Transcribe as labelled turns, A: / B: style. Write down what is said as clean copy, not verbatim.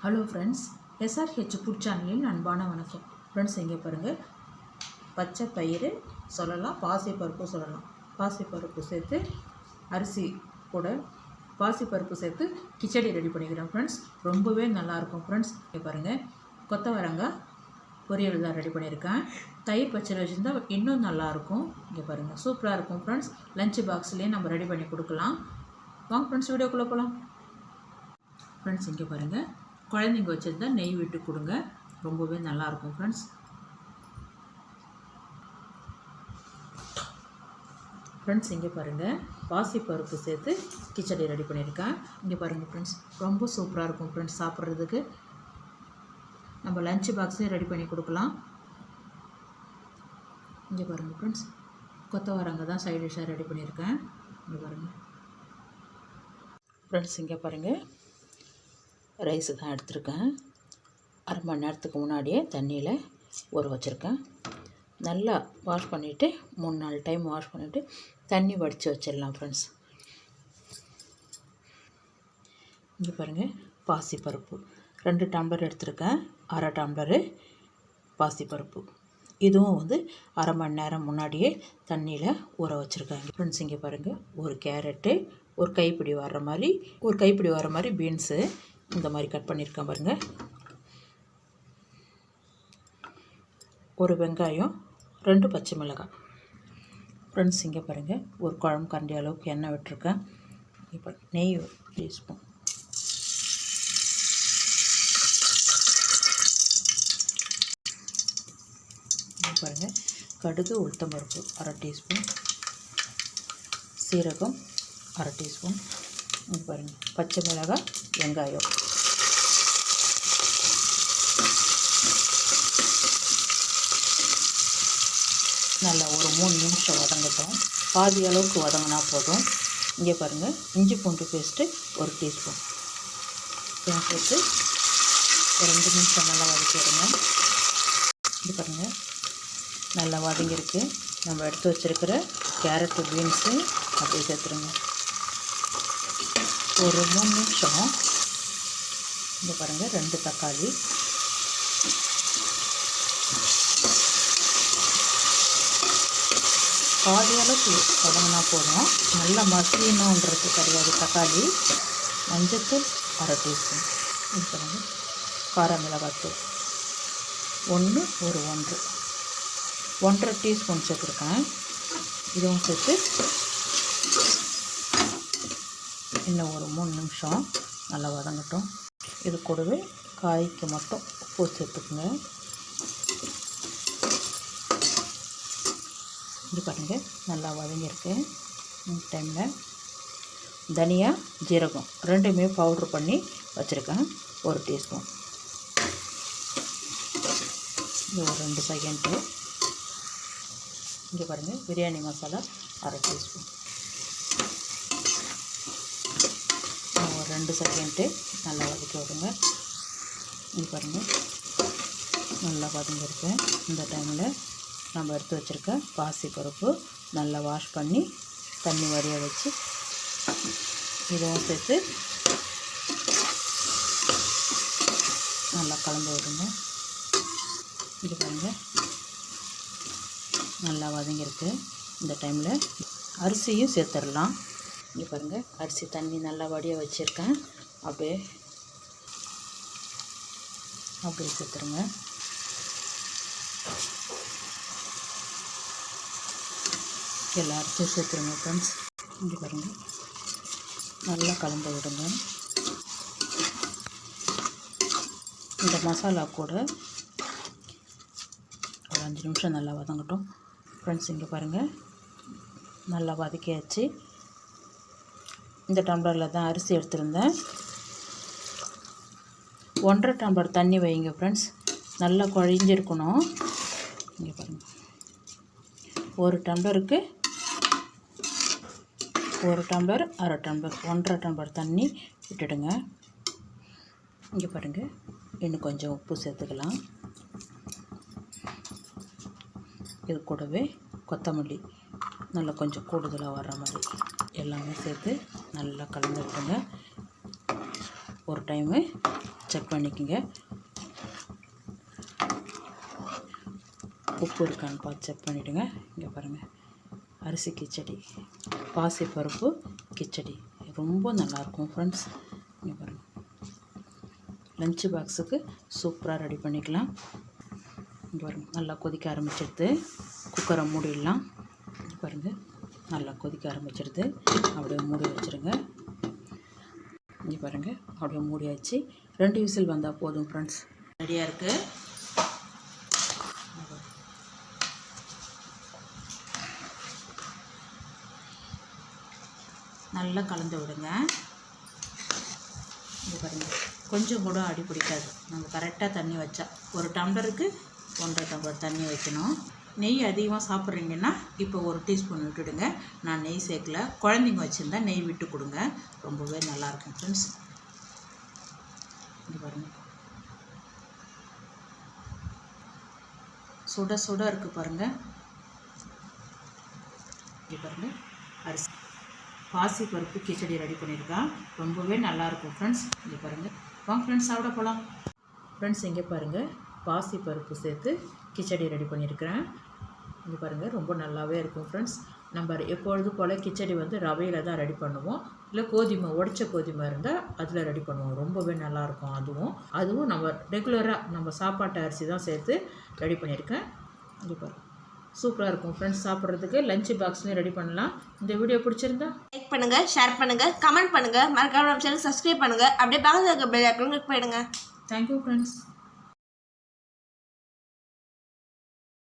A: Hello friends, SRH food சேனலின் அன்பான வணக்கம். ஃப்ரெண்ட்ஸ், இங்கே பாருங்கள், பச்சை பயிறு சொல்லலாம், பாசிப்பருப்பு சொல்லலாம். பாசிப்பருப்பு சேர்த்து அரிசி கூட பாசிப்பருப்பு சேர்த்து கிச்சடி ரெடி பண்ணிக்கிறேன் ஃப்ரெண்ட்ஸ். ரொம்பவே நல்லாயிருக்கும் ஃப்ரெண்ட்ஸ். இங்கே பாருங்கள், கொத்தவரங்காய் பொரியல் தான் ரெடி பண்ணியிருக்கேன். தயிர் பச்சடி வச்சுருந்தால் இன்னும் நல்லாயிருக்கும். இங்கே பாருங்கள், சூப்பராக இருக்கும் ஃப்ரெண்ட்ஸ். லஞ்ச் பாக்ஸ்லேயே நம்ம ரெடி பண்ணி கொடுக்கலாம். வாங்க ஃப்ரெண்ட்ஸ், வீடியோக்குள்ளே போகலாம். ஃப்ரெண்ட்ஸ், இங்கே பாருங்கள், குழந்தைங்க வச்சுருந்தா நெய் விட்டு கொடுங்க, ரொம்பவே நல்லாயிருக்கும் ஃப்ரெண்ட்ஸ். ஃப்ரெண்ட்ஸ், இங்கே பாருங்கள், பாசிப்பருப்பு சேர்த்து கிச்சடி ரெடி பண்ணியிருக்கேன். இங்கே பாருங்கள் ஃப்ரெண்ட்ஸ், ரொம்ப சூப்பராக இருக்கும் ஃப்ரெண்ட்ஸ். சாப்பிட்றதுக்கு நம்ம லஞ்ச் பாக்ஸே ரெடி பண்ணி கொடுக்கலாம். இங்கே பாருங்கள் ஃப்ரெண்ட்ஸ், கொத்தவரங்காய் தான் சைட் டிஷ்ஷாக ரெடி பண்ணியிருக்கேன். இங்கே பாருங்கள் ஃப்ரெண்ட்ஸ், இங்கே பாருங்கள், ரைஸு தான் எடுத்திருக்கேன். அரை மணி நேரத்துக்கு முன்னாடியே தண்ணியில் ஊற வச்சுருக்கேன். நல்லா வாஷ் பண்ணிவிட்டு 3-4 டைம் வாஷ் பண்ணிவிட்டு தண்ணி வடித்து வச்சிடலாம் ஃப்ரெண்ட்ஸ். இங்கே பாருங்கள், பாசிப்பருப்பு 2 டம்ளர் எடுத்திருக்கேன். அரை டம்ளரு பாசிப்பருப்பு, இதுவும் அரை மணி நேரம் முன்னாடியே தண்ணியில் ஊற வச்சுருக்காங்க ஃப்ரெண்ட்ஸ். இங்கே பாருங்கள், ஒரு கேரட்டு, ஒரு கைப்பிடி வர மாதிரி பீன்ஸு இந்த மாதிரி கட் பண்ணியிருக்கேன் பாருங்கள். ஒரு வெங்காயம், 2 பச்சை மிளகாய் ஃப்ரெண்ட்ஸ். இங்கே பாருங்கள், ஒரு குழம்பு கரண்டி அளவுக்கு எண்ணெய் விட்டுருக்கேன். இப்போ நெய் டீஸ்பூன், இங்கே பாருங்கள், கடுகு உளுத்தம்பருப்பு அரை டீஸ்பூன், சீரகம் அரை டீஸ்பூன், இங்கே பாருங்கள், பச்சை மிளகாய், வெங்காயம், நல்லா ஒரு 3 நிமிஷம் வதங்கட்டும். பாதி அளவுக்கு வதங்கினா போதும். இங்கே பாருங்கள், இஞ்சி பூண்டு பேஸ்ட்டு 1 டீஸ்பூன் சேர்த்து ஒரு 2 நிமிஷம் நல்லா வதக்கிடுங்க. இது பாருங்கள், நல்லா வதங்கியிருக்கு. நம்ம எடுத்து வச்சுருக்கிற கேரட்டு, பீன்ஸு அப்படியே சேர்த்துருங்க. ஒரு 3 நிமிஷம். இங்கே பாருங்கள், 2 தக்காளி, பாதி அளவுக்கு வதங்கினா போதும். நல்லா மசியணுன்றது கிடையாது தக்காளி. மஞ்சத்தூள் அரை டீஸ்பூன், இது பாருங்கள், கார மிளகாத்தூள் 1.5 டீஸ்பூன் சேர்த்துருக்கேன். இதுவும் சேர்த்து இன்னும் ஒரு 3 நிமிஷம் நல்லா வதங்கட்டும். இது கூடவே காய்க்கு மட்டும் உப்பு சேர்த்துக்குங்க. இது பாருங்கள், நல்லா வதங்கியிருக்கு. இந்த டைமில் தனியா, ஜீரகம் 2மே பவுட்ரு பண்ணி வச்சுருக்கேன், 1 டீஸ்பூன். இது ஒரு 2 செகண்டு. இங்கே பாருங்கள், பிரியாணி மசாலா அரை டீஸ்பூன், ஒரு 2 செகண்டு நல்லா வதக்கி விடுங்க. இங்கே பாருங்கள், நல்லா வதங்கியிருக்கு. இந்த டைமில் நம்ம எடுத்து வச்சுருக்க பாசிப்பருப்பு நல்லா வாஷ் பண்ணி தண்ணி வடிய வச்சு இதுவும் சேர்த்து நல்லா கலந்து விடுங்க. இது பாருங்கள், நல்லா வதங்கியிருக்கு. இந்த டைமில் அரிசியும் சேர்த்துடலாம். இங்கே பாருங்கள், அரிசி தண்ணி நல்லா வடிய வச்சுருக்கேன். அப்படியே சேர்த்துருங்க. எல்லா அரிசியும் சேர்த்துருங்க ஃப்ரெண்ட்ஸ். இங்கே பாருங்கள், நல்லா கலந்து விடுங்க. இந்த மசாலா கூட ஒரு 5 நிமிஷம் நல்லா வதங்கட்டும் ஃப்ரெண்ட்ஸ். இங்கே பாருங்கள், நல்லா வதக்கியாச்சு. இந்த டம்ளரில் தான் அரிசி எடுத்துருந்தேன். 1.5 டம்ளர் தண்ணி வைங்க ஃப்ரெண்ட்ஸ், நல்லா குழஞ்சிருக்கணும். இங்கே பாருங்கள், 1 டம்ளருக்கு 1 டம்ளர், அரை டம்ளர், 1.5 டம்ளர் தண்ணி விட்டுடுங்க. இங்கே பாருங்கள், இன்னும் கொஞ்சம் உப்பு சேர்த்துக்கலாம். இது கூடவே கொத்தமல்லி நல்லா கொஞ்சம் கூடுதலாக வர்ற மாதிரி எல்லாமே சேர்த்து நல்லா கலந்து விட்டுங்க. ஒரு டைமு செக் பண்ணிக்கோங்க. உப்பு இருக்கான்னு பார்த்து செக் பண்ணிவிடுங்க. இங்கே பாருங்கள், அரிசி கிச்சடி, பாசிப்பருப்பு கிச்சடி ரொம்ப நல்லாயிருக்கும் ஃப்ரெண்ட்ஸ். இங்கே பாருங்கள், லஞ்ச் பாக்ஸுக்கு சூப்பராக ரெடி பண்ணிக்கலாம். இங்கே பாருங்கள், நல்லா கொதிக்க ஆரம்பிச்சிடுது. குக்கரை மூடிடலாம். பாருங்கள், நல்லா கொதிக்க ஆரம்பிச்சிடுது. அப்படியே மூடி வச்சுருங்க. இங்கே பாருங்கள், அப்படியே மூடியாச்சு. 2 விசில் வந்தால் போதும் ஃப்ரெண்ட்ஸ். ரெடியாக இருக்குது. நல்லா கலந்து விடுங்க. இங்கே பாருங்கள், கொஞ்சம் கூட அடி பிடிக்காது. நம்ம கரெக்டாக தண்ணி வச்சா 1 டம்ளருக்கு 1.5 டம்ளர் தண்ணி வைக்கணும். நெய் அதிகமாக சாப்பிட்றீங்கன்னா இப்போ 1 டீஸ்பூன் விட்டுடுங்க. நான் நெய் சேர்க்கல. குழந்தைங்க வச்சுருந்தா நெய் விட்டு கொடுங்க, ரொம்பவே நல்லாயிருக்கும் ஃப்ரெண்ட்ஸ். இங்கே பாருங்கள், சுட சுட இருக்குது பாருங்கள். இங்கே பாருங்கள், அரிசி பாசிப்பருப்பு கிச்சடி ரெடி பண்ணியிருக்கேன். ரொம்பவே நல்லாயிருக்கும் ஃப்ரெண்ட்ஸ். இங்கே பாருங்கள், வாங்க ஃப்ரெண்ட்ஸ் சாப்பிட போகலாம். ஃப்ரெண்ட்ஸ் இங்கே பாருங்கள், பாசிப்பருப்பு சேர்த்து கிச்சடி ரெடி பண்ணியிருக்கிறேன். இங்கே பாருங்கள், ரொம்ப நல்லாவே இருக்கும் ஃப்ரெண்ட்ஸ். நம்ம எப்பொழுது போல் கிச்சடி வந்து ரவையில் தான் ரெடி பண்ணுவோம், இல்லை கோதுமை உடைச்ச கோதுமை இருந்தால் அதில் ரெடி பண்ணுவோம். ரொம்பவே நல்லாயிருக்கும். அதுவும் நம்ம ரெகுலராக நம்ம சாப்பாட்டு அரிசி தான் சேர்த்து ரெடி பண்ணியிருக்கேன். இங்கே பாருங்கள், சூப்பராக இருக்கும் ஃப்ரெண்ட்ஸ். சாப்பிட்றதுக்கு லஞ்ச் பாக்ஸ்லேயும் ரெடி பண்ணலாம். இந்த வீடியோ பிடிச்சிருந்தா
B: லைக் பண்ணுங்கள், ஷேர் பண்ணுங்கள், கமெண்ட் பண்ணுங்கள், மறக்காம நம்ம சேனல் சப்ஸ்கிரைப் பண்ணுங்கள். அப்படியே பக்கத்தில் இருக்க பெல் ஐக்கான் கிளிக் பண்ணிடுங்க.
A: Thank you friends.